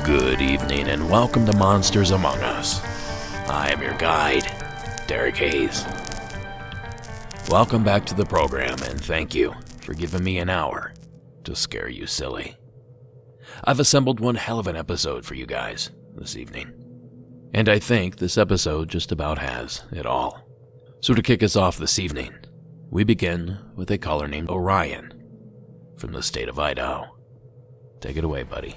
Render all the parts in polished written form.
Good evening and welcome to Monsters Among Us. I am your guide, Derek Hayes. Welcome back to the program and thank you for giving me an hour to scare you silly. I've assembled one hell of an episode for you guys this evening, and I think this episode just about has it all. So to kick us off this evening, we begin with a caller named Orion from the state of Idaho. Take it away, buddy.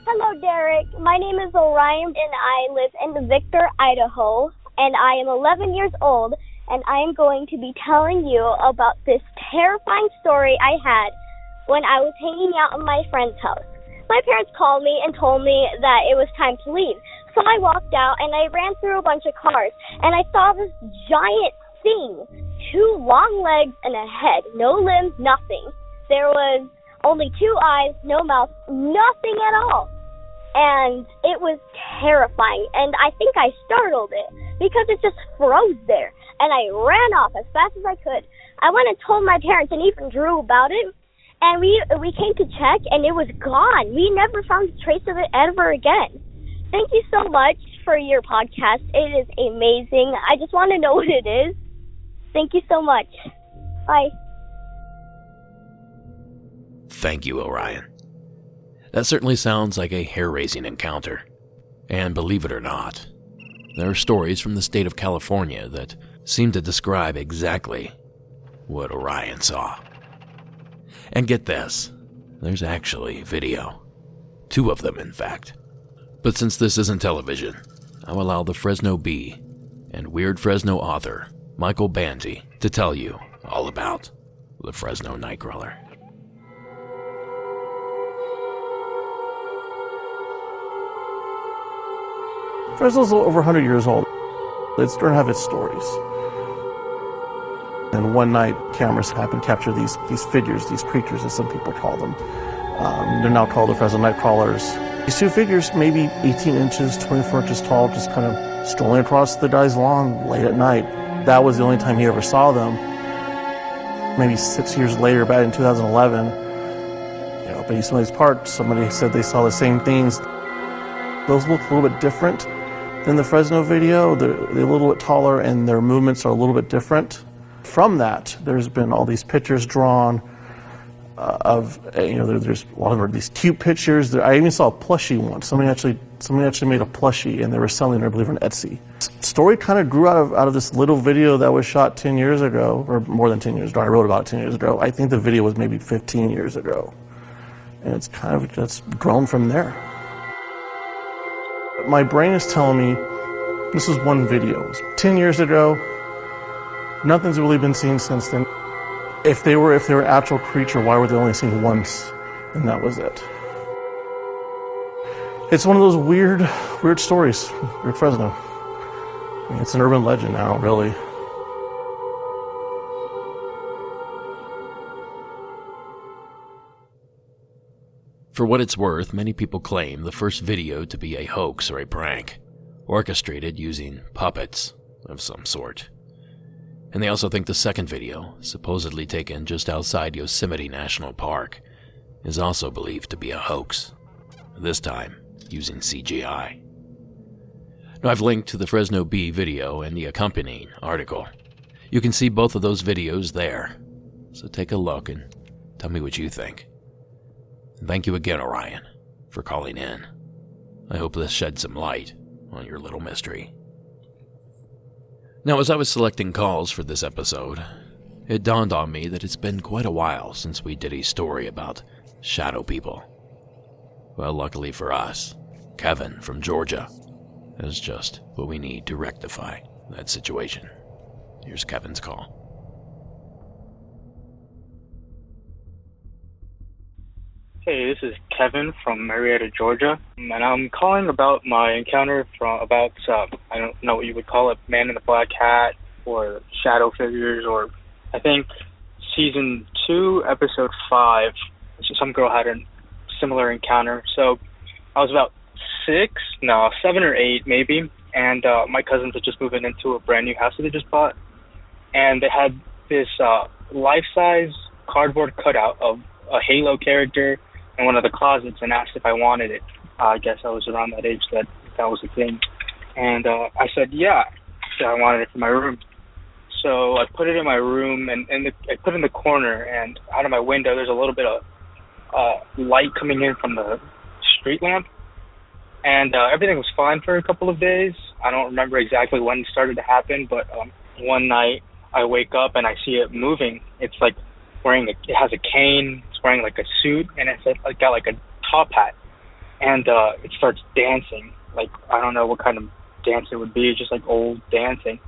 Hello, Derek. My name is Orion, and I live in Victor, Idaho, and I am 11 years old, and I am going to be telling you about this terrifying story I had when I was hanging out at my friend's house. My parents called me and told me that it was time to leave, so I walked out, and I ran through a bunch of cars, and I saw this giant thing, 2 long legs and a head, no limbs, nothing. There was only 2 eyes, no mouth, nothing at all. And it was terrifying, and I think I startled it because it just froze there, and I ran off as fast as I could. I went and told my parents and even Drew about it, and we came to check, and it was gone. We never found a trace of it ever again. Thank you so much for your podcast. It is amazing. I just want to know what it is. Thank you so much. Bye. Thank you, Orion. That certainly sounds like a hair-raising encounter. And believe it or not, there are stories from the state of California that seem to describe exactly what Orion saw. And get this, there's actually video. 2 of them, in fact. But since this isn't television, I'll allow the Fresno Bee and Weird Fresno author Michael Banty to tell you all about the Fresno Nightcrawler. Fresno's a little over 100 years old. It's starting to have its stories. And one night, cameras happen to capture these figures, these creatures, as some people call them. They're now called the Fresno Nightcrawlers. These 2 figures, maybe 18 inches, 24 inches tall, just kind of strolling across the guy's lawn late at night. That was the only time he ever saw them. Maybe 6 years later, back in 2011, but some of these parts, somebody said they saw the same things. Those look a little bit different than the Fresno video. They're a little bit taller and their movements are a little bit different. From that, there's been all these pictures drawn of, there's a lot of these cute pictures. I even saw a plushie once. Somebody actually made a plushie and they were selling it, I believe, on Etsy. The story kind of grew out of this little video that was shot 10 years ago, or more than 10 years ago. I wrote about it 10 years ago. I think the video was maybe 15 years ago. And it's grown from there. My brain is telling me this is one video. It was 10 years ago. Nothing's really been seen since then. If they were an actual creature, why were they only seen once? And that was it. It's one of those weird stories, Weird Fresno. I mean, it's an urban legend now, really. For what it's worth, many people claim the first video to be a hoax or a prank, orchestrated using puppets of some sort. And they also think the second video, supposedly taken just outside Yosemite National Park, is also believed to be a hoax, this time using CGI. Now, I've linked to the Fresno Bee video and the accompanying article. You can see both of those videos there, so take a look and tell me what you think. And thank you again, Orion, for calling in. I hope this sheds some light on your little mystery. Now, as I was selecting calls for this episode, it dawned on me that it's been quite a while since we did a story about shadow people. Well, luckily for us, Kevin from Georgia has just what we need to rectify that situation. Here's Kevin's call. Hey, this is Kevin from Marietta, Georgia, and I'm calling about my encounter I don't know what you would call it, man in the black hat, or shadow figures, or I think season 2, episode 5, some girl had a similar encounter. So I was about 7 or 8 maybe, and my cousins had just moved into a brand new house that they just bought, and they had this life-size cardboard cutout of a Halo character in one of the closets and asked if I wanted it. I guess I was around that age that was a thing. And I said, yeah, I wanted it for my room. So I put it in my room, and I put it in the corner, and out of my window there's a little bit of light coming in from the street lamp. And everything was fine for a couple of days. I don't remember exactly when it started to happen, but one night I wake up and I see it moving. It's like it has a cane, it's wearing like a suit, and it's got like a top hat. And it starts dancing. Like, I don't know what kind of dance it would be, it's just like old dancing.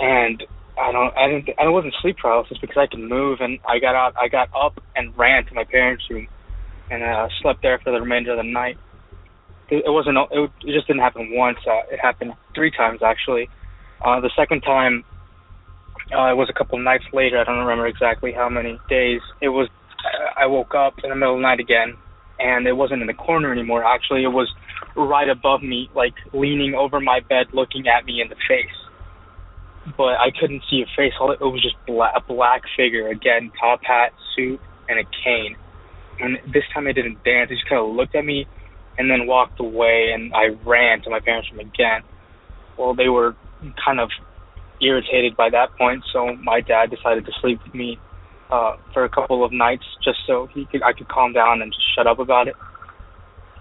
And I wasn't sleep paralysis because I can move, and I got up and ran to my parents' room, and slept there for the remainder of the night. It just didn't happen once. It happened 3 times actually. The second time, it was a couple nights later. I don't remember exactly how many days. I woke up in the middle of the night again, and it wasn't in the corner anymore. Actually, it was right above me, like leaning over my bed, looking at me in the face. But I couldn't see a face. It was just a black figure again, top hat, suit, and a cane. And this time it didn't dance. It just kind of looked at me and then walked away, and I ran to my parents' room again. Well, they were kind of irritated by that point, so my dad decided to sleep with me for a couple of nights just so I could calm down and just shut up about it.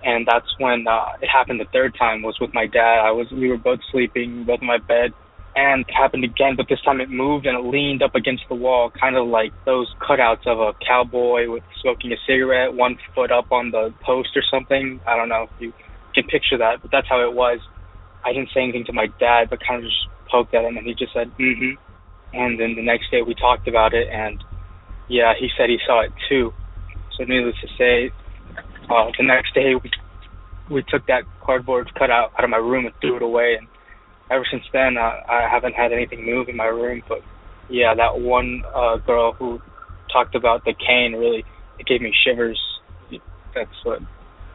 And that's when it happened the third time, was with my dad. We were both sleeping, both in my bed, and it happened again, but this time it moved and it leaned up against the wall, kind of like those cutouts of a cowboy with smoking a cigarette, one foot up on the post or something. I don't know if you can picture that, but that's how it was. I didn't say anything to my dad, but kind of just poked at him, and he just said, mm-hmm. And then the next day we talked about it, and yeah, he said he saw it too. So needless to say, the next day we took that cardboard cutout out of my room and threw it away, and ever since then, I haven't had anything move in my room. But yeah, that one girl who talked about the cane, really, it gave me shivers. That's what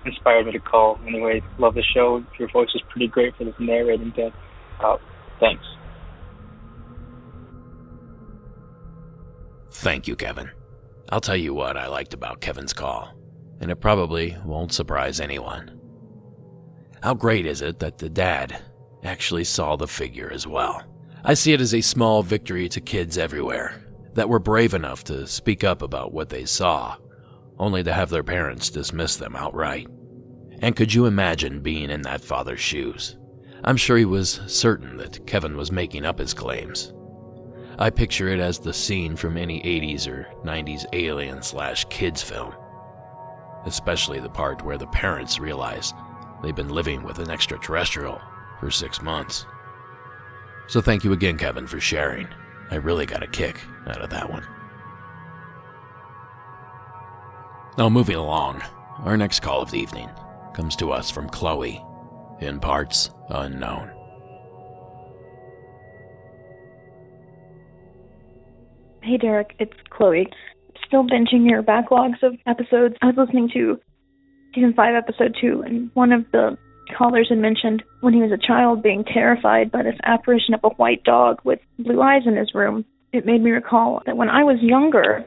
inspired me to call. Anyway, love the show. Your voice is pretty great for this narrating thing. Thanks. Thank you, Kevin. I'll tell you what I liked about Kevin's call, and it probably won't surprise anyone. How great is it that the dad actually saw the figure as well? I see it as a small victory to kids everywhere that were brave enough to speak up about what they saw, only to have their parents dismiss them outright. And could you imagine being in that father's shoes? I'm sure he was certain that Kevin was making up his claims. I picture it as the scene from any 80s or 90s alien/kids film, especially the part where the parents realize they've been living with an extraterrestrial for 6 months. So thank you again, Kevin, for sharing. I really got a kick out of that one. Now, moving along, our next call of the evening comes to us from Chloe, in parts unknown. Hey Derek, it's Chloe. Still binging your backlogs of episodes. I was listening to Season 5, Episode 2, and one of the callers had mentioned when he was a child being terrified by this apparition of a white dog with blue eyes in his room. It made me recall that when I was younger,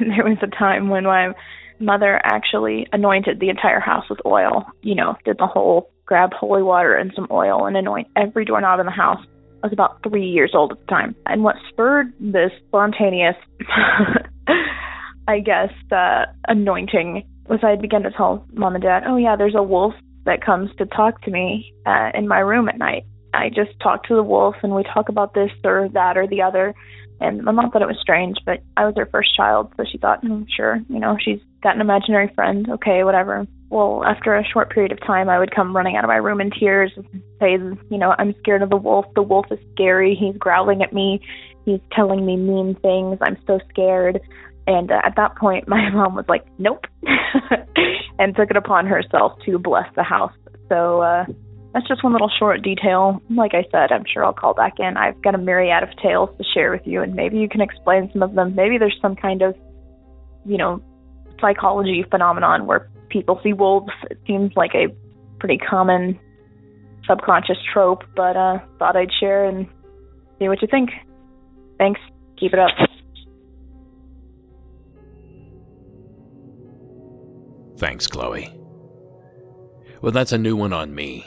there was a time when my mother actually anointed the entire house with oil. You know, did the whole grab holy water and some oil and anoint every doorknob in the house. I was about 3 years old at the time. And what spurred this spontaneous I guess, anointing was I began to tell Mom and Dad, oh yeah, there's a wolf that comes to talk to me in my room at night. I just talk to the wolf and we talk about this or that or the other. And my mom thought it was strange, but I was her first child, so she thought, sure, she's got an imaginary friend, okay, whatever. Well, after a short period of time, I would come running out of my room in tears and say, I'm scared of the wolf. The wolf is scary. He's growling at me. He's telling me mean things. I'm so scared. And at that point, my mom was like, nope, and took it upon herself to bless the house. So that's just one little short detail. Like I said, I'm sure I'll call back in. I've got a myriad of tales to share with you, and maybe you can explain some of them. Maybe there's some kind of, psychology phenomenon where people see wolves. It seems like a pretty common subconscious trope, but thought I'd share and see what you think. Thanks. Keep it up. Thanks, Chloe. Well, that's a new one on me.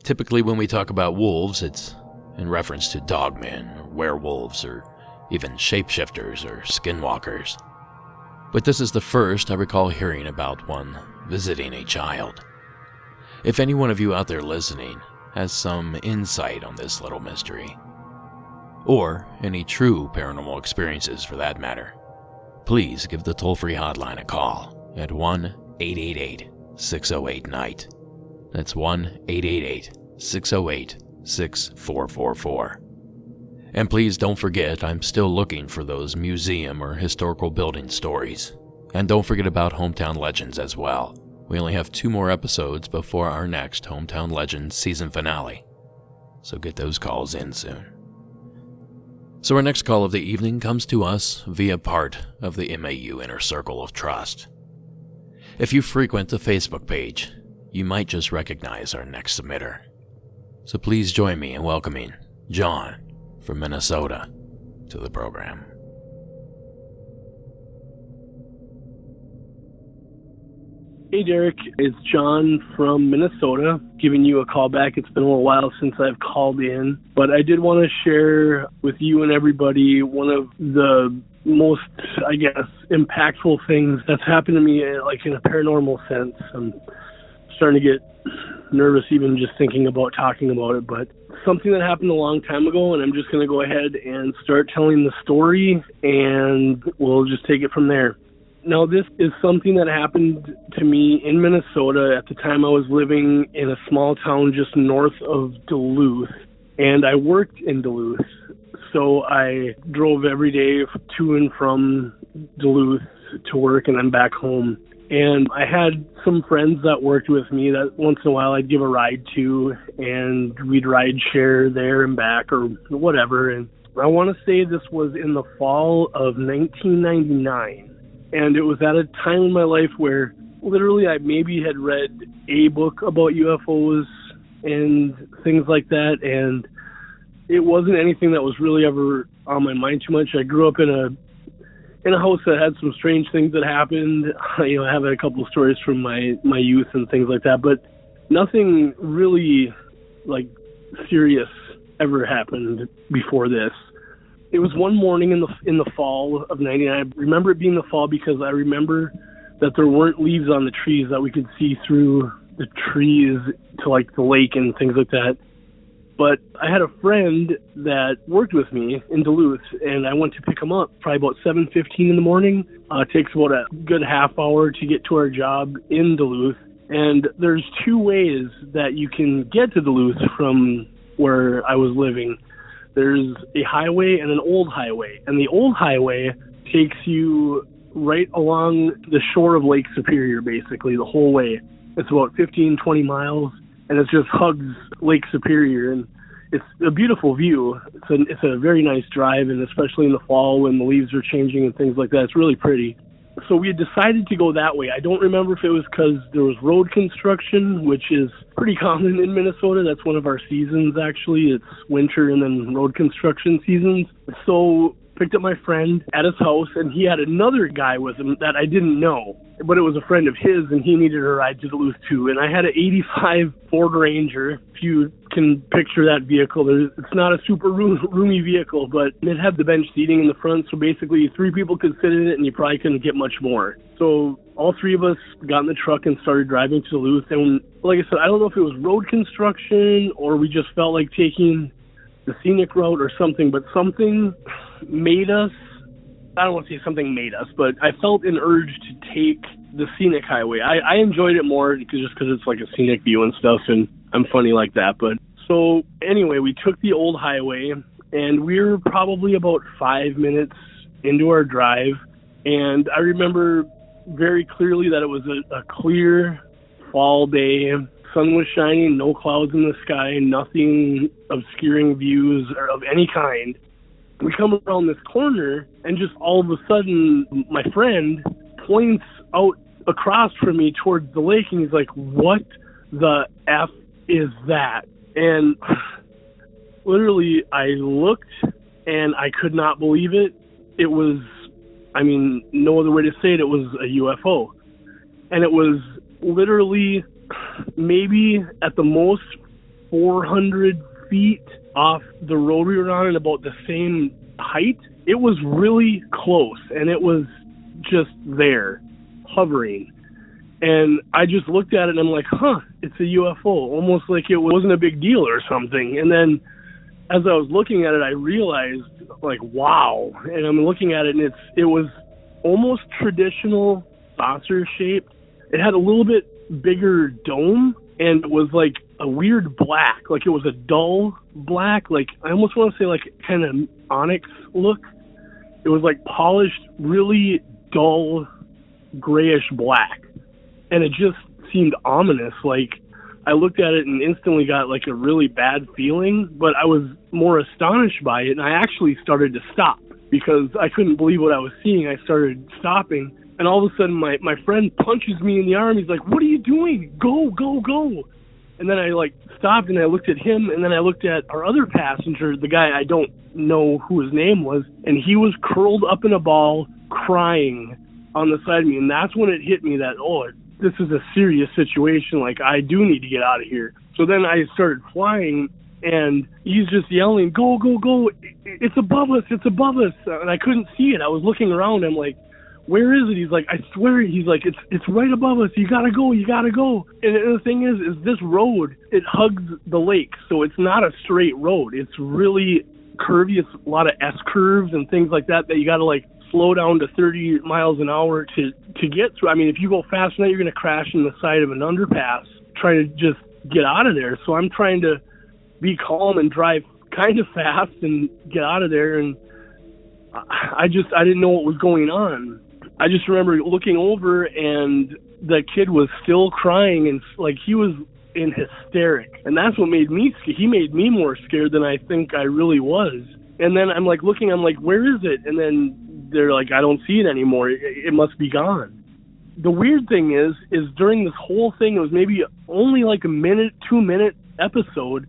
Typically when we talk about wolves, it's in reference to dogmen, or werewolves, or even shapeshifters or skinwalkers. But this is the first I recall hearing about one visiting a child. If any one of you out there listening has some insight on this little mystery, or any true paranormal experiences for that matter, please give the toll-free hotline a call at 1-888-608-NIGHT. That's 1-888-608-6444. And please don't forget, I'm still looking for those museum or historical building stories. And don't forget about Hometown Legends as well. We only have 2 more episodes before our next Hometown Legends season finale, so get those calls in soon. So our next call of the evening comes to us via part of the MAU Inner Circle of Trust. If you frequent the Facebook page, you might just recognize our next submitter. So please join me in welcoming John from Minnesota to the program. Hey Derek, it's John from Minnesota, giving you a call back. It's been a little while since I've called in, but I did want to share with you and everybody one of the most, impactful things that's happened to me, like in a paranormal sense. I'm starting to get nervous even just thinking about talking about it, but something that happened a long time ago, and I'm just going to go ahead and start telling the story, and we'll just take it from there. Now, this is something that happened to me in Minnesota. At the time, I was living in a small town just north of Duluth, and I worked in Duluth. So I drove every day to and from Duluth to work, and then back home. And I had some friends that worked with me that once in a while I'd give a ride to, and we'd ride share there and back or whatever. And I want to say this was in the fall of 1999. And it was at a time in my life where literally I maybe had read a book about UFOs and things like that. And it wasn't anything that was really ever on my mind too much. I grew up in a house that had some strange things that happened. I have a couple of stories from my youth and things like that, but nothing really serious ever happened before this. It was one morning in the fall of '99. I remember it being the fall because I remember that there weren't leaves on the trees, that we could see through the trees to the lake and things like that. But I had a friend that worked with me in Duluth, and I went to pick him up probably about 7:15 in the morning. It takes about a good half hour to get to our job in Duluth. And there's 2 ways that you can get to Duluth from where I was living. There's a highway and an old highway. And the old highway takes you right along the shore of Lake Superior, basically, the whole way. It's about 15, 20 miles. And it just hugs Lake Superior, and it's a beautiful view. It's a very nice drive, and especially in the fall when the leaves are changing and things like that, it's really pretty. So we had decided to go that way. I don't remember if it was because there was road construction, which is pretty common in Minnesota. That's one of our seasons, actually. It's winter and then road construction seasons. So picked up my friend at his house, and he had another guy with him that I didn't know, but it was a friend of his, and he needed a ride to Duluth too. And I had an 85 Ford Ranger. If you can picture that vehicle, it's not a super roomy vehicle, but it had the bench seating in the front, so basically 3 people could sit in it, and you probably couldn't get much more. So all 3 of us got in the truck and started driving to Duluth. And like I said, I don't know if it was road construction or we just felt like taking the scenic route or something, but something made us, I don't want to say something made us, but I felt an urge to take the scenic highway. I enjoyed it more just because it's like a scenic view and stuff, and I'm funny like that. But so anyway, we took the old highway, and we were probably about 5 minutes into our drive, and I remember very clearly that it was a clear fall day. Sun was shining, no clouds in the sky, nothing obscuring views or of any kind. We come around this corner, and just all of a sudden, my friend points out across from me towards the lake, and he's like, "What the F is that?" And literally, I looked, and I could not believe it. It was, I mean, no other way to say it, it was a UFO. And it was literally maybe at the most 400 feet off the road we were on and about the same height. It was really close, and it was just there, hovering. And I just looked at it, and I'm like, it's a UFO, almost like it wasn't a big deal or something. And then as I was looking at it, I realized, like, wow. And I'm looking at it, and it was almost traditional saucer-shaped. It had a little bit bigger dome, and it was like a weird black, like it was a dull black, like I almost want to say like kind of onyx look. It was like polished, really dull grayish black, and it just seemed ominous. Like I looked at it and instantly got like a really bad feeling, but I was more astonished by it, and I actually started to stop because I couldn't believe what I was seeing. I started stopping, and all of a sudden my friend punches me in the arm. He's like, "What are you doing? Go, go, go." And then I like stopped, and I looked at him, and then I looked at our other passenger, the guy I don't know who his name was, and he was curled up in a ball crying on the side of me. And that's when it hit me that, oh, this is a serious situation. Like, I do need to get out of here. So then I started flying, and he's just yelling, "Go, go, go. It's above us. It's above us." And I couldn't see it. I was looking around. I'm like, "Where is it?" He's like, "I swear." He's like, it's right above us. You gotta go. You gotta go. And the thing is this road, it hugs the lake. So it's not a straight road. It's really curvy. It's a lot of S curves and things like that you gotta like slow down to 30 miles an hour to get through. I mean, if you go fast enough, you're going to crash in the side of an underpass trying to just get out of there. So I'm trying to be calm and drive kind of fast and get out of there. And I didn't know what was going on. I just remember looking over, and the kid was still crying, and like he was in hysterics. And that's what made me scared. He made me more scared than I think I really was. And then I'm like looking, I'm like, "Where is it?" And then they're like, "I don't see it anymore. It must be gone." The weird thing is during this whole thing, it was maybe only like a 2-minute episode,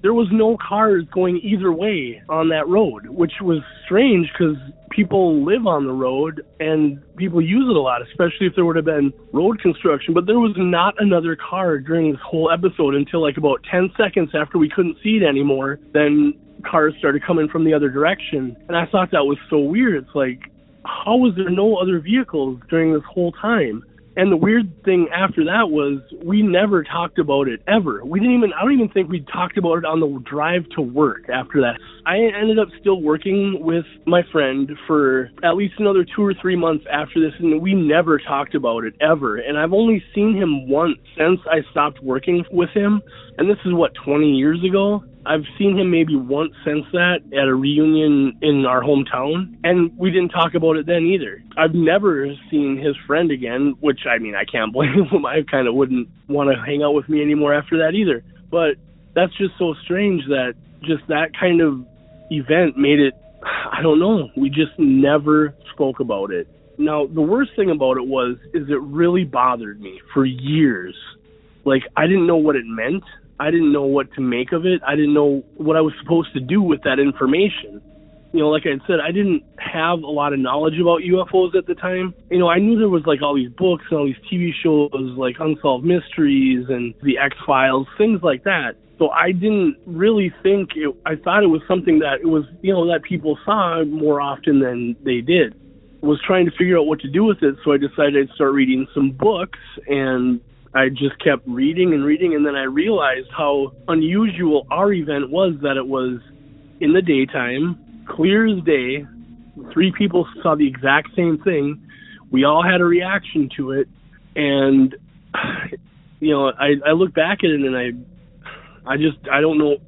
there was no cars going either way on that road, which was strange because people live on the road and people use it a lot, especially if there would have been road construction. But there was not another car during this whole episode until like about 10 seconds after we couldn't see it anymore. Then cars started coming from the other direction. And I thought that was so weird. It's like, how was there no other vehicles during this whole time? And the weird thing after that was we never talked about it ever. I don't even think we talked about it on the drive to work after that. I ended up still working with my friend for at least another 2 or 3 months after this, and we never talked about it ever. And I've only seen him once since I stopped working with him. And this is 20 years ago? I've seen him maybe once since that at a reunion in our hometown, and we didn't talk about it then either. I've never seen his friend again, which, I mean, I can't blame him. I kind of wouldn't want to hang out with me anymore after that either. But that's just so strange that just that kind of event made it, I don't know, we just never spoke about it. Now, the worst thing about it is it really bothered me for years. Like, I didn't know what it meant. I didn't know what to make of it. I didn't know what I was supposed to do with that information. like I said, I didn't have a lot of knowledge about UFOs at the time. I knew there was like all these books and all these TV shows like Unsolved Mysteries and The X-Files, things like that. So I didn't really think I thought it was something that it was, that people saw more often than they did. Was trying to figure out what to do with it, so I decided I'd start reading some books, and I just kept reading, and then I realized how unusual our event was, that it was in the daytime, clear as day. 3 people saw the exact same thing. We all had a reaction to it, and I look back at it, and I don't know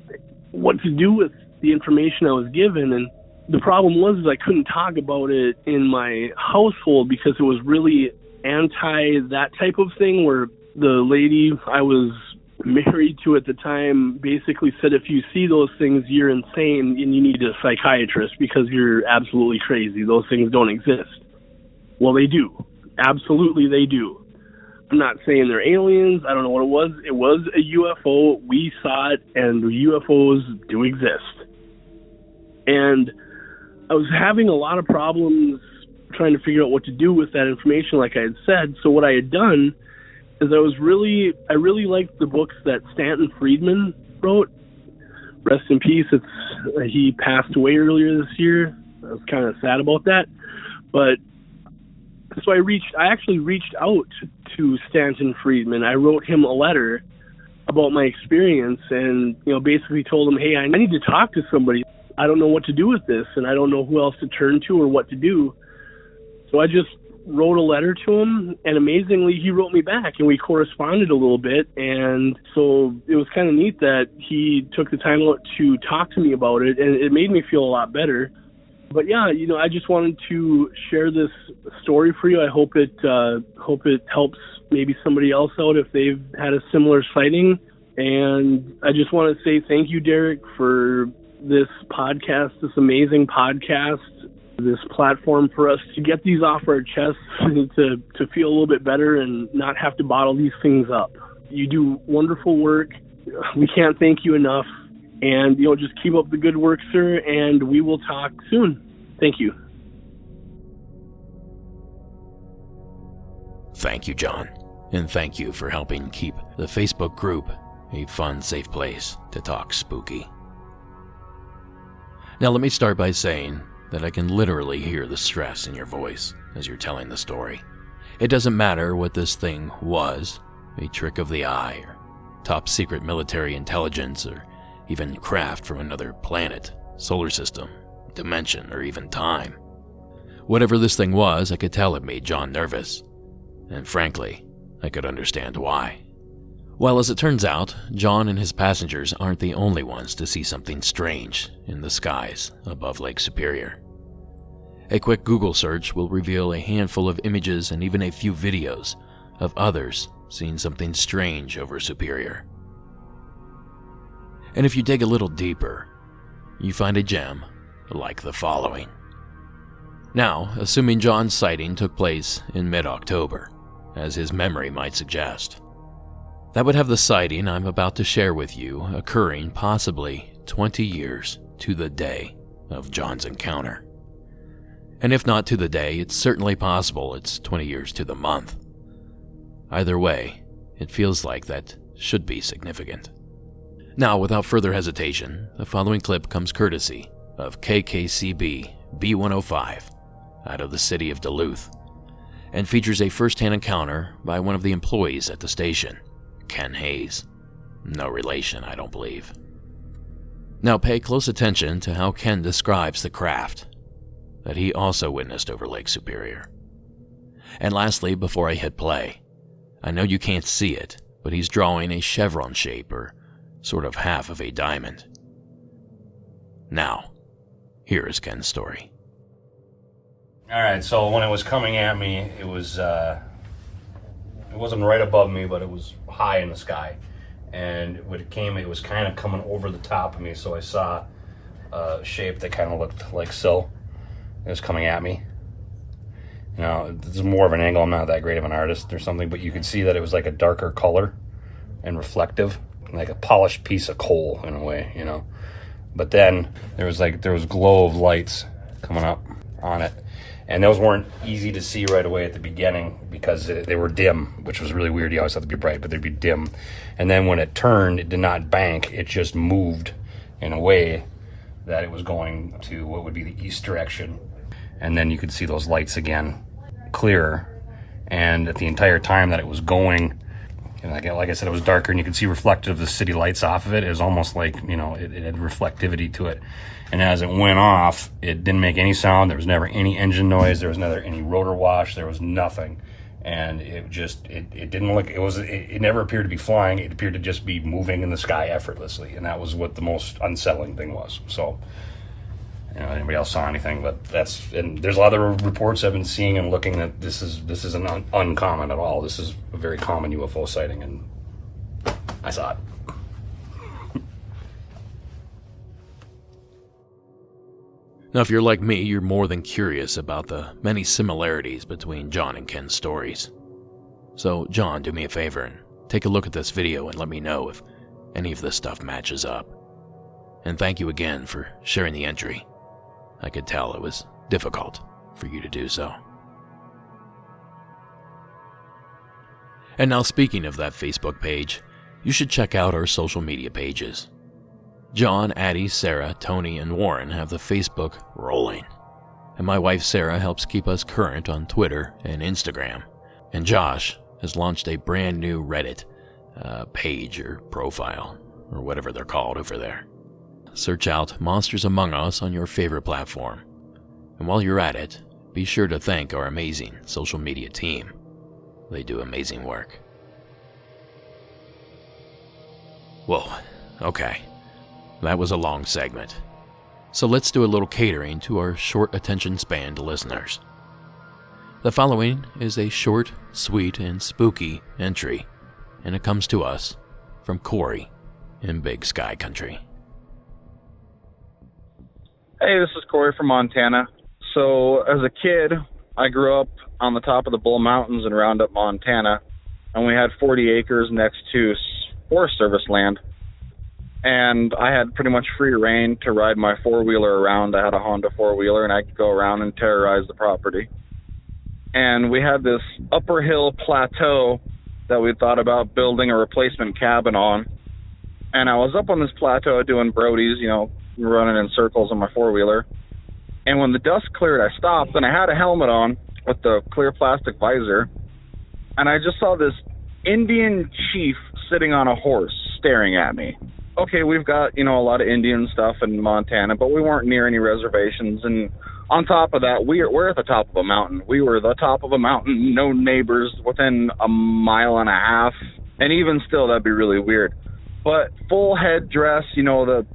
what to do with the information I was given. And the problem was I couldn't talk about it in my household because it was really anti that type of thing, where the lady I was married to at the time basically said, if you see those things, you're insane and you need a psychiatrist because you're absolutely crazy. Those things don't exist. Well, they do. Absolutely, they do. I'm not saying they're aliens. I don't know what it was. It was a UFO. We saw it, and UFOs do exist. And I was having a lot of problems trying to figure out what to do with that information, like I had said. So what I had done is I really liked the books that Stanton Friedman wrote. Rest in peace. He passed away earlier this year. I was kind of sad about that. But so I actually reached out to Stanton Friedman. I wrote him a letter about my experience and, basically told him, hey, I need to talk to somebody. I don't know what to do with this, and I don't know who else to turn to or what to do. So I just wrote a letter to him, and amazingly, he wrote me back, and we corresponded a little bit. And so it was kind of neat that he took the time out to talk to me about it, and it made me feel a lot better. But yeah, I just wanted to share this story for you. I hope it helps maybe somebody else out if they've had a similar sighting. And I just want to say thank you, Derek, for this podcast, this amazing podcast, this platform for us to get these off our chests, to feel a little bit better and not have to bottle these things up. You do wonderful work. We can't thank you enough. And, just keep up the good work, sir, and we will talk soon. Thank you. Thank you, John. And thank you for helping keep the Facebook group a fun, safe place to talk spooky. Now, let me start by saying that I can literally hear the stress in your voice as you're telling the story. It doesn't matter what this thing was, a trick of the eye, or top secret military intelligence, or even craft from another planet, solar system, dimension, or even time. Whatever this thing was, I could tell it made John nervous. And frankly, I could understand why. Well, as it turns out, John and his passengers aren't the only ones to see something strange in the skies above Lake Superior. A quick Google search will reveal a handful of images and even a few videos of others seeing something strange over Superior. And if you dig a little deeper, you find a gem like the following. Now, assuming John's sighting took place in mid-October, as his memory might suggest, that would have the sighting I'm about to share with you occurring possibly 20 years to the day of John's encounter. And if not to the day, it's certainly possible it's 20 years to the month. Either way, it feels like that should be significant. Now, without further hesitation, the following clip comes courtesy of KKCB B105 out of the city of Duluth and features a first-hand encounter by one of the employees at the station, Ken Hayes. No relation, I don't believe. Now pay close attention to how Ken describes the craft that he also witnessed over Lake Superior. And lastly, before I hit play, I know you can't see it, but he's drawing a chevron shape or sort of half of a diamond. Now, here is Ken's story. All right, so when it was coming at me, it wasn't right above me, but it was high in the sky. And when it came, it was kind of coming over the top of me, so I saw a shape that kind of looked like so. It was coming at me. You know, this is more of an angle. I'm not that great of an artist or something, but you could see that it was like a darker color and reflective, like a polished piece of coal in a way, you know. But then there was glow of lights coming up on it. And those weren't easy to see right away at the beginning because they were dim, which was really weird. You always have to be bright, but they'd be dim. And then when it turned, it did not bank. It just moved in a way that it was going to what would be the east direction. And then you could see those lights again, clearer. And at the entire time that it was going, and like I said, it was darker, and you could see reflective of the city lights off of it. It was almost like, it had reflectivity to it. And as it went off, it didn't make any sound. There was never any engine noise. There was never any rotor wash. There was nothing. And it didn't look, it never appeared to be flying. It appeared to just be moving in the sky effortlessly. And that was what the most unsettling thing was. So, anybody else saw anything, but and there's a lot of reports I've been seeing and looking that this isn't uncommon at all. This is a very common UFO sighting, and I saw it. Now, if you're like me, you're more than curious about the many similarities between John and Ken's stories. So, John, do me a favor and take a look at this video and let me know if any of this stuff matches up. And thank you again for sharing the entry. I could tell it was difficult for you to do so. And now, speaking of that Facebook page, you should check out our social media pages. John, Addie, Sarah, Tony, and Warren have the Facebook rolling. And my wife Sarah helps keep us current on Twitter and Instagram. And Josh has launched a brand new Reddit page or profile, or whatever they're called over there. Search out Monsters Among Us on your favorite platform. And while you're at it, be sure to thank our amazing social media team. They do amazing work. Whoa, okay. That was a long segment. So let's do a little catering to our short attention span listeners. The following is a short, sweet, and spooky entry, and it comes to us from Corey in Big Sky Country. Hey, this is Corey from Montana. So, as a kid, I grew up on the top of the Bull Mountains in Roundup, Montana, and we had 40 acres next to Forest Service land. And I had pretty much free reign to ride my four-wheeler around. I had a Honda four-wheeler, and I could go around and terrorize the property. And we had this upper hill plateau that we thought about building a replacement cabin on. And I was up on this plateau doing Brodies, running in circles on my four-wheeler. And when the dust cleared, I stopped, and I had a helmet on with the clear plastic visor. And I just saw this Indian chief sitting on a horse staring at me. Okay, we've got, a lot of Indian stuff in Montana, but we weren't near any reservations. And on top of that, we're at the top of a mountain. We were the top of a mountain, no neighbors within a mile and a half. And even still, that'd be really weird. But full headdress, the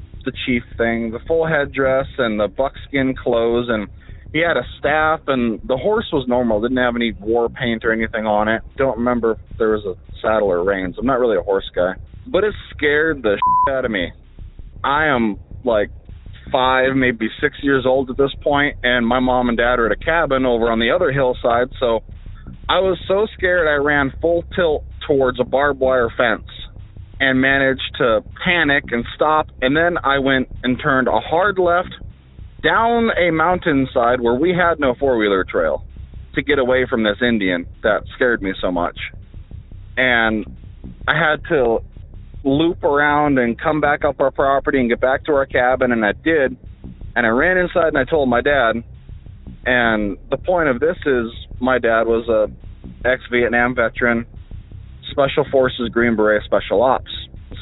chief thing, the full headdress and the buckskin clothes, and he had a staff, and the horse was normal, didn't have any war paint or anything on it. Don't remember if there was a saddle or reins. I'm not really a horse guy. But it scared the shit out of me. I am like 5, maybe 6 years old at this point, and my mom and dad are at a cabin over on the other hillside, so I was so scared I ran full tilt towards a barbed wire fence and managed to panic and stop, and then I went and turned a hard left down a mountainside where we had no four-wheeler trail to get away from this Indian that scared me so much. And I had to loop around and come back up our property and get back to our cabin, and I did. And I ran inside and I told my dad. And the point of this is my dad was a ex-Vietnam veteran, Special Forces Green Beret Special Ops.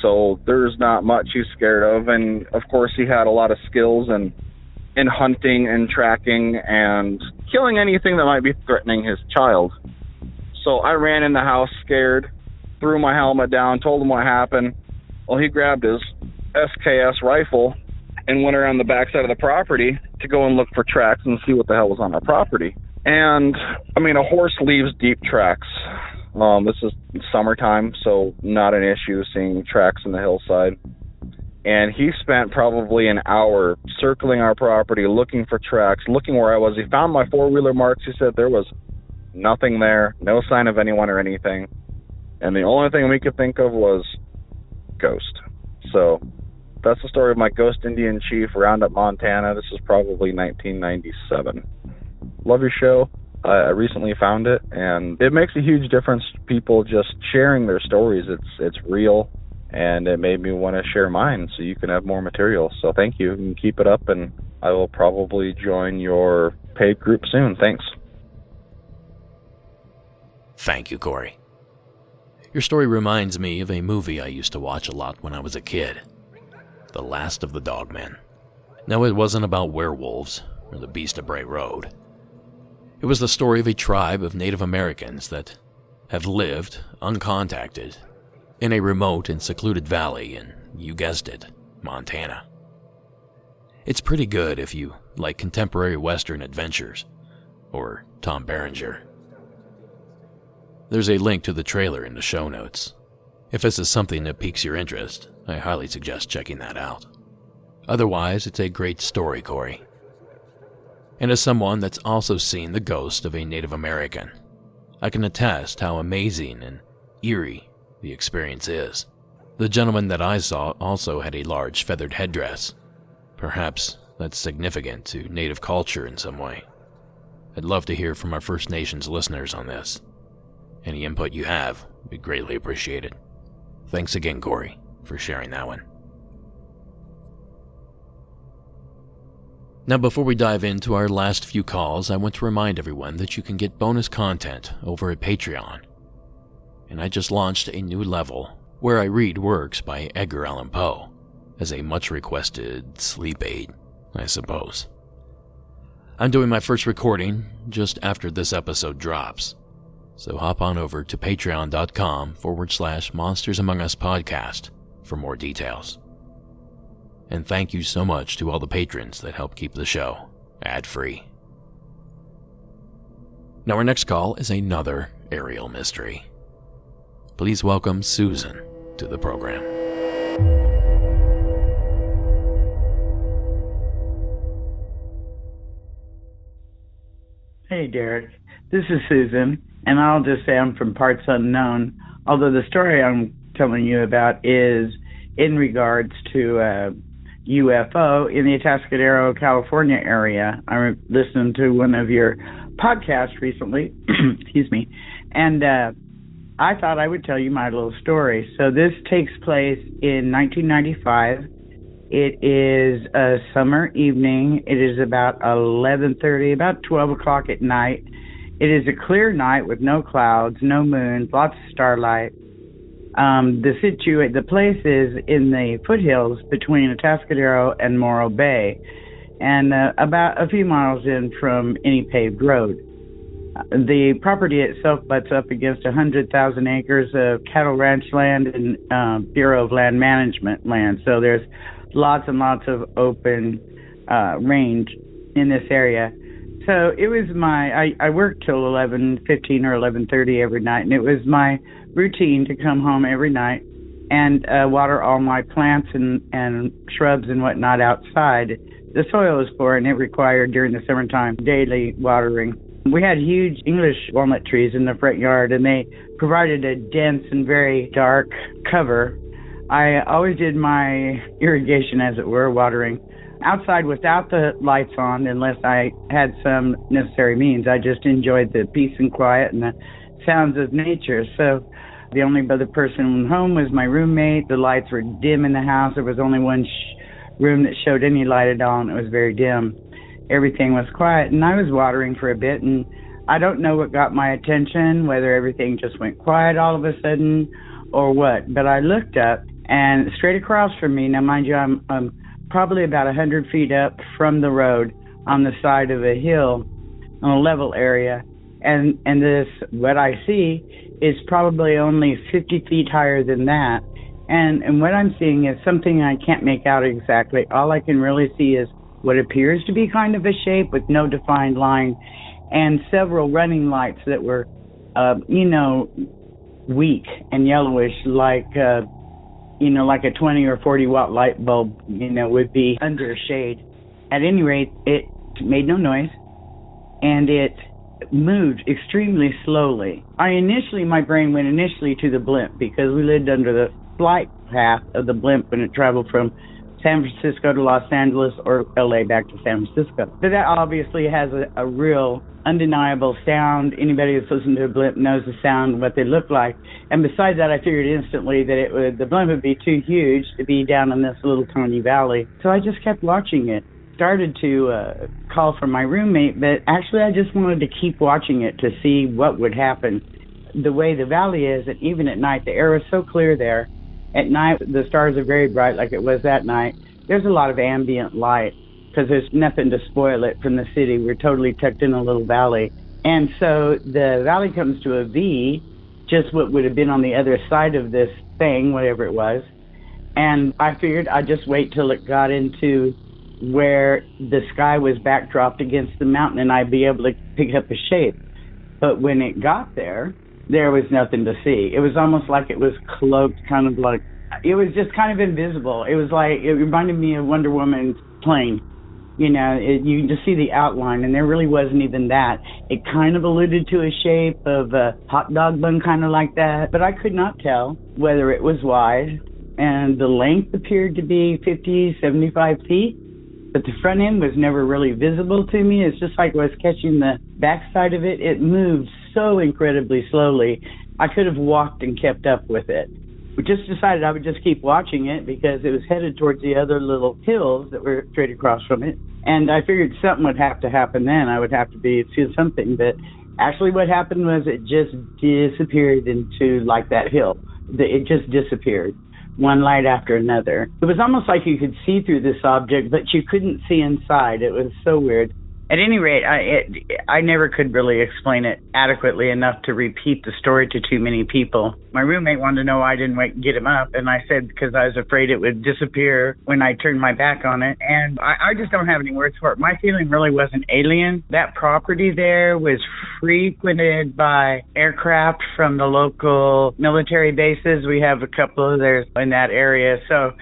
So there's not much he's scared of. And, of course, he had a lot of skills in hunting and tracking and killing anything that might be threatening his child. So I ran in the house scared, threw my helmet down, told him what happened. Well, he grabbed his SKS rifle and went around the backside of the property to go and look for tracks and see what the hell was on our property. And, a horse leaves deep tracks. This is summertime, so not an issue seeing tracks in the hillside. And he spent probably an hour circling our property, looking for tracks, looking where I was. He found my four-wheeler marks. He said there was nothing there, no sign of anyone or anything. And the only thing we could think of was ghost. So that's the story of my ghost Indian chief, Roundup, Montana. This is probably 1997. Love your show. I recently found it, and it makes a huge difference to people just sharing their stories. It's real, and it made me want to share mine so you can have more material. So thank you, and keep it up, and I will probably join your paid group soon. Thanks. Thank you, Corey. Your story reminds me of a movie I used to watch a lot when I was a kid, The Last of the Dogmen. No, it wasn't about werewolves or the Beast of Bray Road. It was the story of a tribe of Native Americans that have lived, uncontacted, in a remote and secluded valley in, you guessed it, Montana. It's pretty good if you like contemporary Western adventures, or Tom Berenger. There's a link to the trailer in the show notes. If this is something that piques your interest, I highly suggest checking that out. Otherwise, it's a great story, Corey. And as someone that's also seen the ghost of a Native American, I can attest how amazing and eerie the experience is. The gentleman that I saw also had a large feathered headdress. Perhaps that's significant to Native culture in some way. I'd love to hear from our First Nations listeners on this. Any input you have would be greatly appreciated. Thanks again, Corey, for sharing that one. Now, before we dive into our last few calls, I want to remind everyone that you can get bonus content over at Patreon. And I just launched a new level where I read works by Edgar Allan Poe as a much-requested sleep aid, I suppose. I'm doing my first recording just after this episode drops. So hop on over to patreon.com/Monsters Among Us podcast for more details. And thank you so much to all the patrons that help keep the show ad-free. Now our next call is another aerial mystery. Please welcome Susan to the program. Hey Derek, this is Susan. And I'll just say I'm from parts unknown, although the story I'm telling you about is in regards to UFO in the Atascadero, California area. I listened to one of your podcasts recently, excuse me, and I thought I would tell you my little story. So this takes place in 1995. It is a summer evening. It is about 11:30, about 12 o'clock at night. It is a clear night with no clouds, no moon, lots of starlight. The place is in the foothills between Atascadero and Morro Bay, and about a few miles in from any paved road. The property itself butts up against 100,000 acres of cattle ranch land and Bureau of Land Management land. So there's lots and lots of open range in this area. So it was I worked till 11:15 or 11:30 every night, and it was my routine to come home every night and water all my plants and shrubs and whatnot outside. The soil was poor, and it required, during the summertime, daily watering. We had huge English walnut trees in the front yard, and they provided a dense and very dark cover. I always did my irrigation, as it were, watering outside without the lights on, unless I had some necessary means. I just enjoyed the peace and quiet and the sounds of nature. So the only other person home was my roommate. The lights were dim in the house. There was only one room that showed any light at all, and it was very dim. Everything was quiet, and I was watering for a bit, and I don't know what got my attention, whether everything just went quiet all of a sudden or what. But I looked up, and straight across from me, now mind you, I'm probably about 100 feet up from the road on the side of a hill on a level area, and this, what I see, is probably only 50 feet higher than that, and what I'm seeing is something I can't make out exactly. All I can really see is what appears to be kind of a shape with no defined line, and several running lights that were weak and yellowish, like like a 20 or 40 watt light bulb, would be under a shade. At any rate, it made no noise, and it moved extremely slowly. My brain went initially to the blimp, because we lived under the flight path of the blimp when it traveled from San Francisco to Los Angeles or LA back to San Francisco. But that obviously has a real undeniable sound. Anybody that's listened to a blimp knows the sound, what they look like. And besides that, I figured instantly that the blimp would be too huge to be down in this little tiny valley. So I just kept watching it. Started to call for my roommate, but actually I just wanted to keep watching it to see what would happen. The way the valley is, and even at night, the air is so clear there. At night, the stars are very bright like it was that night. There's a lot of ambient light because there's nothing to spoil it from the city. We're totally tucked in a little valley. And so the valley comes to a V, just what would have been on the other side of this thing, whatever it was. And I figured I'd just wait till it got into where the sky was backdropped against the mountain and I'd be able to pick up a shape. But when it got there was nothing to see. It was almost like it was cloaked, kind of like, it was just kind of invisible. It was like, it reminded me of Wonder Woman's plane. You know, you can just see the outline, and there really wasn't even that. It kind of alluded to a shape of a hot dog bun, kind of like that, but I could not tell whether it was wide, and the length appeared to be 50, 75 feet, but the front end was never really visible to me. It's just like I was catching the backside of it. It moved so incredibly slowly. I could have walked and kept up with it. We just decided I would just keep watching it because it was headed towards the other little hills that were straight across from it. And I figured something would have to happen then. I would have to be seeing something. But actually what happened was it just disappeared into like that hill. It just disappeared, one light after another. It was almost like you could see through this object, but you couldn't see inside. It was so weird. At any rate, I never could really explain it adequately enough to repeat the story to too many people. My roommate wanted to know why I didn't get him up, and I said because I was afraid it would disappear when I turned my back on it, and I just don't have any words for it. My feeling really wasn't alien. That property there was frequented by aircraft from the local military bases. We have a couple of theirs in that area, so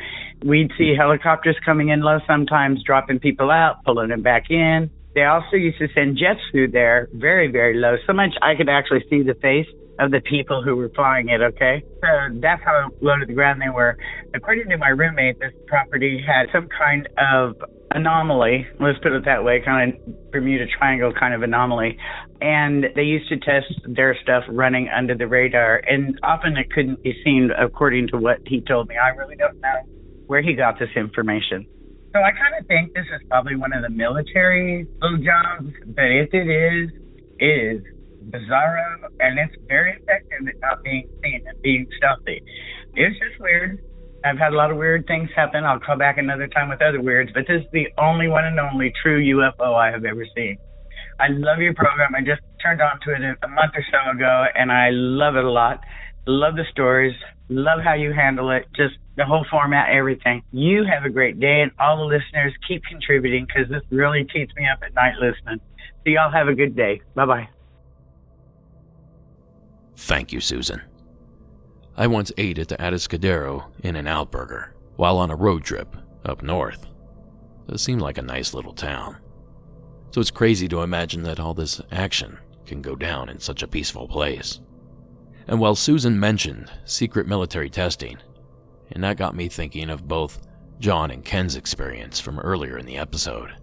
we'd see helicopters coming in low sometimes, dropping people out, pulling them back in. They also used to send jets through there very, very low, so much I could actually see the face of the people who were flying it, okay? So that's how low to the ground they were. According to my roommate, this property had some kind of anomaly, let's put it that way, kind of Bermuda Triangle kind of anomaly. And they used to test their stuff running under the radar, and often it couldn't be seen according to what he told me. I really don't know where he got this information. So I kind of think this is probably one of the military little jobs, but if it is bizarro, and it's very effective at not being seen and being stealthy. It's just weird. I've had a lot of weird things happen. I'll call back another time with other weirds, but this is the only one and only true UFO I have ever seen. I love your program. I just turned on to it a month or so ago, and I love it a lot. Love the stories. Love how you handle it. Just the whole format, everything. You have a great day, and all the listeners keep contributing because this really keeps me up at night listening. So y'all have a good day. Bye-bye. Thank you, Susan. I once ate at the Atascadero In-N-Out Burger while on a road trip up north. It seemed like a nice little town. So it's crazy to imagine that all this action can go down in such a peaceful place. And while Susan mentioned secret military testing, and that got me thinking of both John and Ken's experience from earlier in the episode.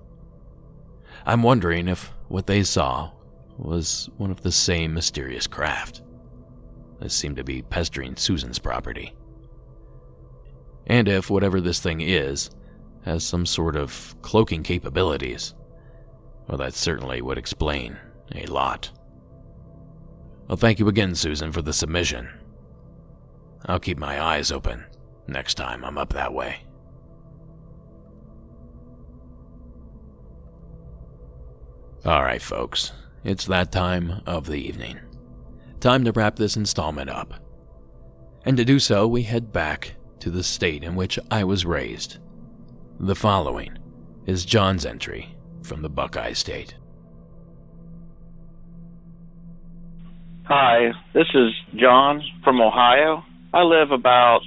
I'm wondering if what they saw was one of the same mysterious craft that seemed to be pestering Susan's property. And if whatever this thing is has some sort of cloaking capabilities, well, that certainly would explain a lot. Well, thank you again, Susan, for the submission. I'll keep my eyes open next time I'm up that way. Alright, folks, it's that time of the evening. Time to wrap this installment up. And to do so, we head back to the state in which I was raised. The following is John's entry from the Buckeye State. Hi, this is John from Ohio. I live about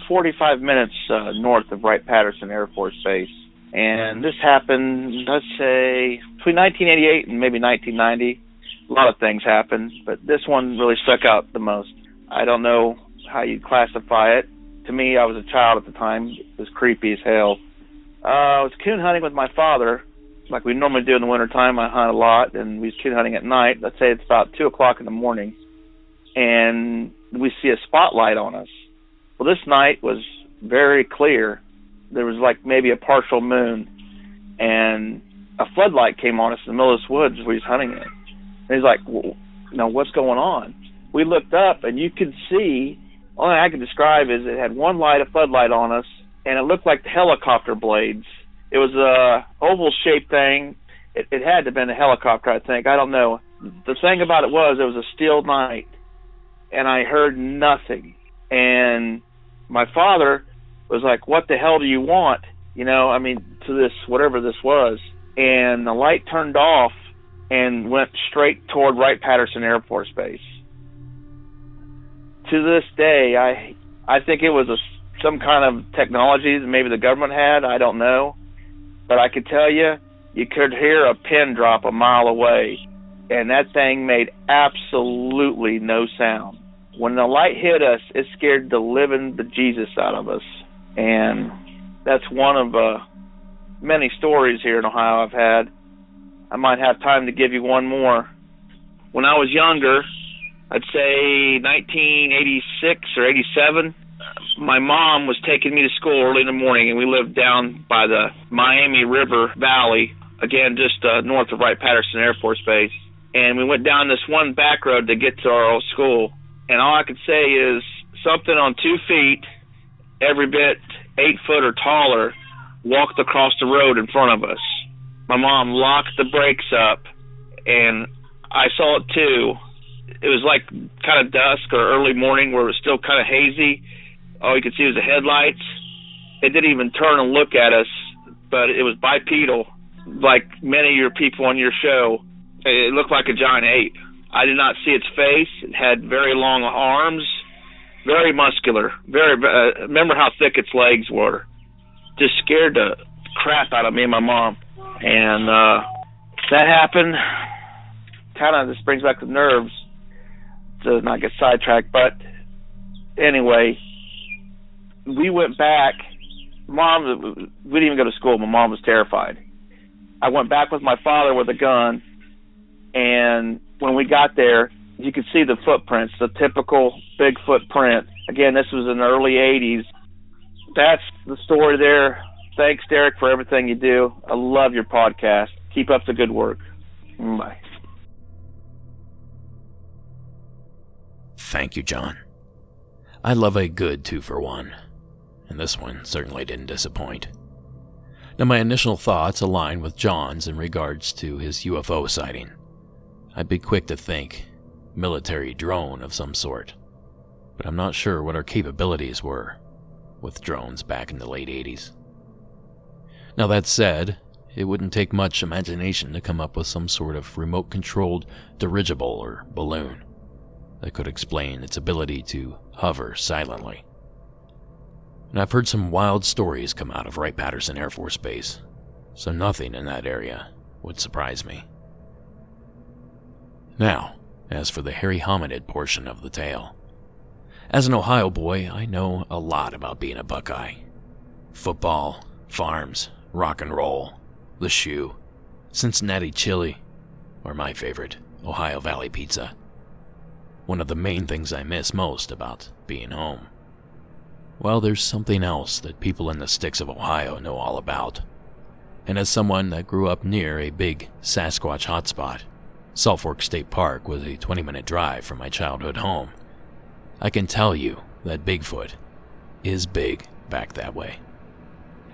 45 minutes north of Wright-Patterson Air Force Base. And this happened, let's say, between 1988 and maybe 1990. A lot of things happened, but this one really stuck out the most. I don't know how you'd classify it. To me, I was a child at the time. It was creepy as hell. I was coon hunting with my father, like we normally do in the wintertime. I hunt a lot, and we was coon hunting at night. Let's say it's about 2 o'clock in the morning, and we see a spotlight on us. Well, this night was very clear. There was like maybe a partial moon, and a floodlight came on us in the middle of this woods where he's hunting it. And he's like, well, what's going on? We looked up, and you could see, only I can describe is it had one light, a floodlight on us, and it looked like the helicopter blades. It was a oval-shaped thing. It had to have been a helicopter, I think. I don't know. The thing about it was a still night, and I heard nothing. And my father was like, what the hell do you want? To this, whatever this was. And the light turned off and went straight toward Wright-Patterson Air Force Base. To this day, I think it was some kind of technology that maybe the government had. I don't know. But I could tell you could hear a pin drop a mile away, and that thing made absolutely no sound. When the light hit us, it scared the living bejesus out of us. And that's one of many stories here in Ohio I've had. I might have time to give you one more. When I was younger, I'd say 1986 or 87, my mom was taking me to school early in the morning, and we lived down by the Miami River Valley, again, just north of Wright-Patterson Air Force Base. And we went down this one back road to get to our old school. And all I could say is something on 2 feet, every bit 8 foot or taller, walked across the road in front of us. My mom locked the brakes up, and I saw it too. It was like kind of dusk or early morning where it was still kind of hazy. All you could see was the headlights. It didn't even turn and look at us, but it was bipedal, like many of your people on your show. It looked like a giant ape. I did not see its face. It had very long arms, very muscular. Remember how thick its legs were. Just scared the crap out of me and my mom. And that happened. Kind of, this brings back the nerves to not get sidetracked. But anyway, we went back. Mom, we didn't even go to school. My mom was terrified. I went back with my father with a gun, and when we got there, you could see the footprints, the typical Bigfoot print. Again, this was in the early 80s. That's the story there. Thanks, Derek, for everything you do. I love your podcast. Keep up the good work. Bye. Thank you, John. I love a good 2-for-1, and this one certainly didn't disappoint. Now, my initial thoughts align with John's in regards to his UFO sighting. I'd be quick to think military drone of some sort, but I'm not sure what our capabilities were with drones back in the late 80s. Now, that said, it wouldn't take much imagination to come up with some sort of remote-controlled dirigible or balloon that could explain its ability to hover silently. And I've heard some wild stories come out of Wright-Patterson Air Force Base, so nothing in that area would surprise me. Now, as for the hairy hominid portion of the tale. As an Ohio boy, I know a lot about being a Buckeye. Football, farms, rock and roll, the shoe, Cincinnati chili, or my favorite, Ohio Valley pizza. One of the main things I miss most about being home. Well, there's something else that people in the sticks of Ohio know all about. And as someone that grew up near a big Sasquatch hotspot, Salt Fork State Park was a 20-minute drive from my childhood home, I can tell you that Bigfoot is big back that way.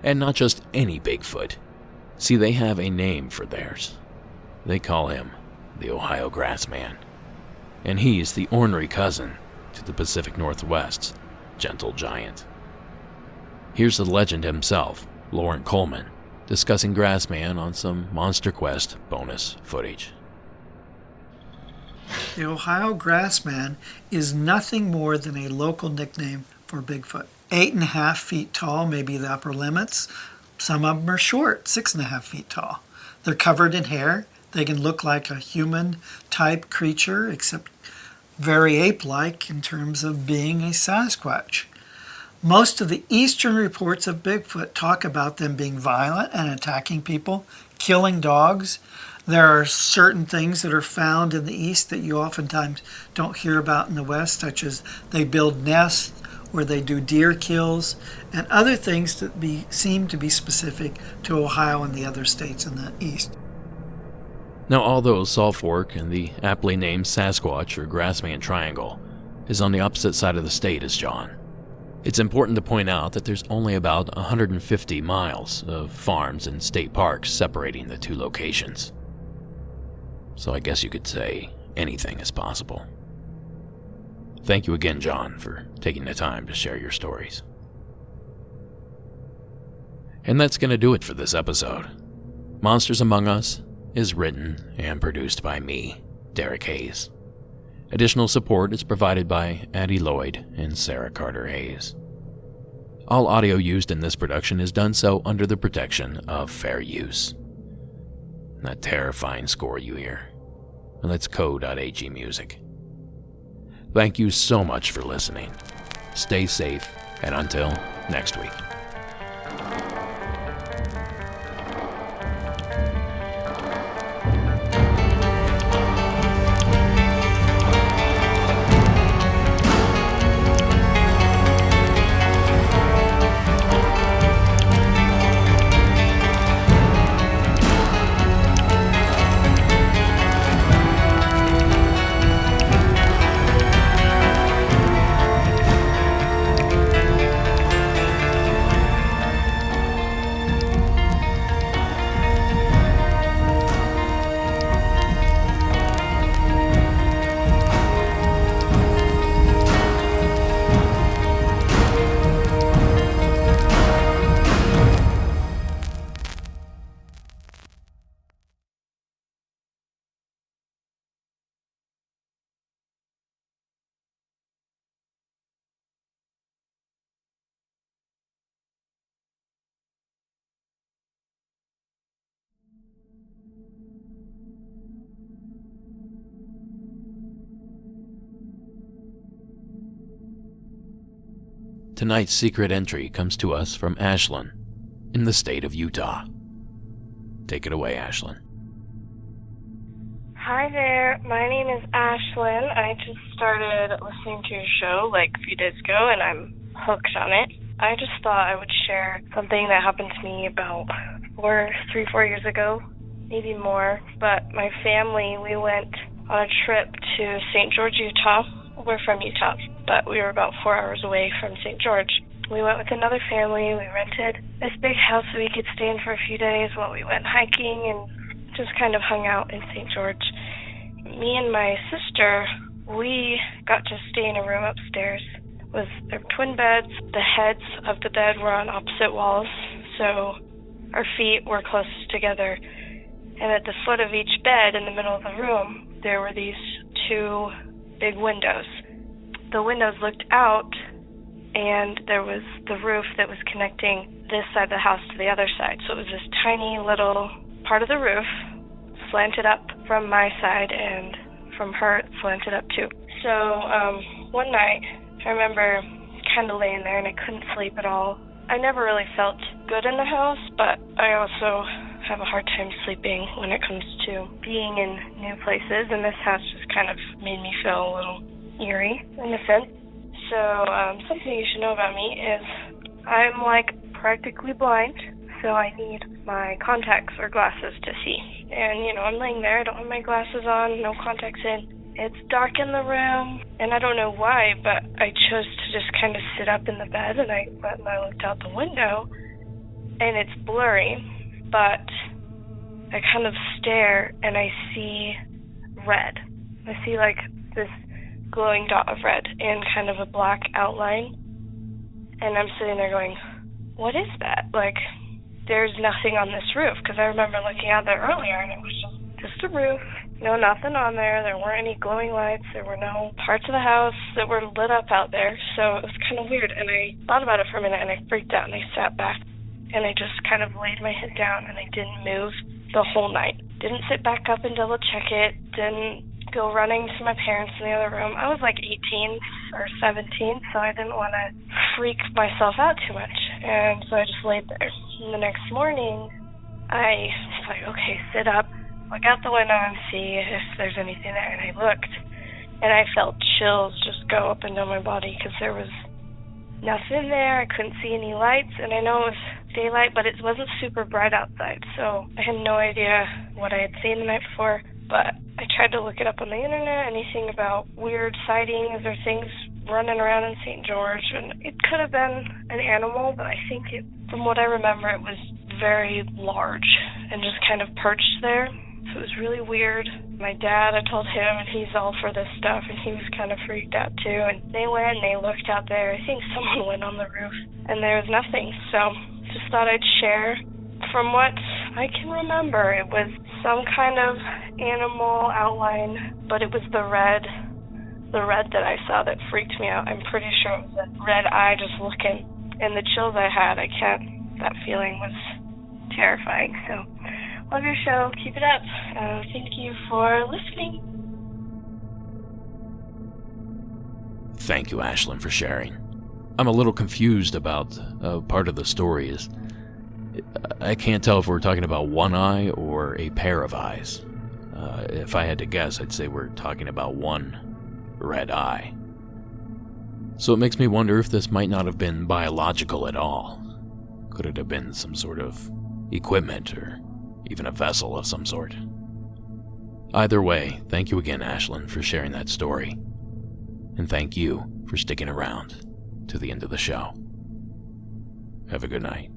And not just any Bigfoot. See, they have a name for theirs. They call him the Ohio Grassman. And he's the ornery cousin to the Pacific Northwest's Gentle Giant. Here's the legend himself, Lauren Coleman, discussing Grassman on some Monster Quest bonus footage. The Ohio Grassman is nothing more than a local nickname for Bigfoot. 8.5 feet tall may be the upper limits. Some of them are short, 6.5 feet tall. They're covered in hair. They can look like a human-type creature, except very ape-like in terms of being a Sasquatch. Most of the eastern reports of Bigfoot talk about them being violent and attacking people, killing dogs. There are certain things that are found in the east that you oftentimes don't hear about in the west, such as they build nests where they do deer kills, and other things that seem to be specific to Ohio and the other states in the east. Now, although Salt Fork and the aptly named Sasquatch or Grassman Triangle is on the opposite side of the state as John, it's important to point out that there's only about 150 miles of farms and state parks separating the two locations. So I guess you could say anything is possible. Thank you again, John, for taking the time to share your stories. And that's going to do it for this episode. Monsters Among Us is written and produced by me, Derek Hayes. Additional support is provided by Addie Lloyd and Sarah Carter Hayes. All audio used in this production is done so under the protection of fair use. That terrifying score you hear, well, that's co.ag music. Thank you so much for listening. Stay safe, and until next week. Tonight's secret entry comes to us from Ashlyn in the state of Utah. Take it away, Ashlyn. Hi there, my name is Ashlyn. I just started listening to your show like a few days ago and I'm hooked on it. I just thought I would share something that happened to me about 4 years ago, maybe more. But my family, we went on a trip to St. George, Utah. We're from Utah, but we were about 4 hours away from St. George. We went with another family. We rented this big house so we could stay in for a few days while we went hiking and just kind of hung out in St. George. Me and my sister, we got to stay in a room upstairs with their twin beds. The heads of the bed were on opposite walls, so our feet were close together. And at the foot of each bed in the middle of the room, there were these 2 big windows. The windows looked out, and there was the roof that was connecting this side of the house to the other side. So it was this tiny little part of the roof slanted up from my side, and from her it slanted up too. So one night, I remember kind of laying there and I couldn't sleep at all. I never really felt good in the house, but I also have a hard time sleeping when it comes to being in new places, and this house just kind of made me feel a little eerie in a sense. So something you should know about me is I'm like practically blind, so I need my contacts or glasses to see. And I'm laying there, I don't have my glasses on, no contacts in. It's dark in the room, and I don't know why, but I chose to just kind of sit up in the bed, and I looked out the window, and it's blurry, but I kind of stare, and I see red. I see like this glowing dot of red and kind of a black outline, and I'm sitting there going, what is that? Like, there's nothing on this roof, because I remember looking out there earlier, and it was just a roof. Nothing on there. There weren't any glowing lights. There were no parts of the house that were lit up out there. So it was kind of weird. And I thought about it for a minute, and I freaked out, and I sat back. And I just kind of laid my head down, and I didn't move the whole night. Didn't sit back up and double check it. Didn't go running to my parents in the other room. I was like 18 or 17, so I didn't want to freak myself out too much. And so I just laid there. And the next morning, I was like, okay, sit up, look out the window and see if there's anything there. And I looked, and I felt chills just go up and down my body because there was nothing there. I couldn't see any lights, and I know it was daylight, but it wasn't super bright outside, so I had no idea what I had seen the night before. But I tried to look it up on the internet, anything about weird sightings or things running around in St. George, and it could have been an animal, but I think from what I remember, it was very large and just kind of perched there. So it was really weird. My dad, I told him, and he's all for this stuff, and he was kind of freaked out too. And they went and they looked out there. I think someone went on the roof, and there was nothing. So just thought I'd share. From what I can remember, it was some kind of animal outline, but it was the red that I saw that freaked me out. I'm pretty sure it was a red eye just looking, and the chills I had, that feeling was terrifying. So love your show. Keep it up. Thank you for listening. Thank you, Ashlyn, for sharing. I'm a little confused about part of the story. I can't tell if we're talking about one eye or a pair of eyes. If I had to guess, I'd say we're talking about one red eye. So it makes me wonder if this might not have been biological at all. Could it have been some sort of equipment or even a vessel of some sort? Either way, thank you again, Ashlyn, for sharing that story. And thank you for sticking around to the end of the show. Have a good night.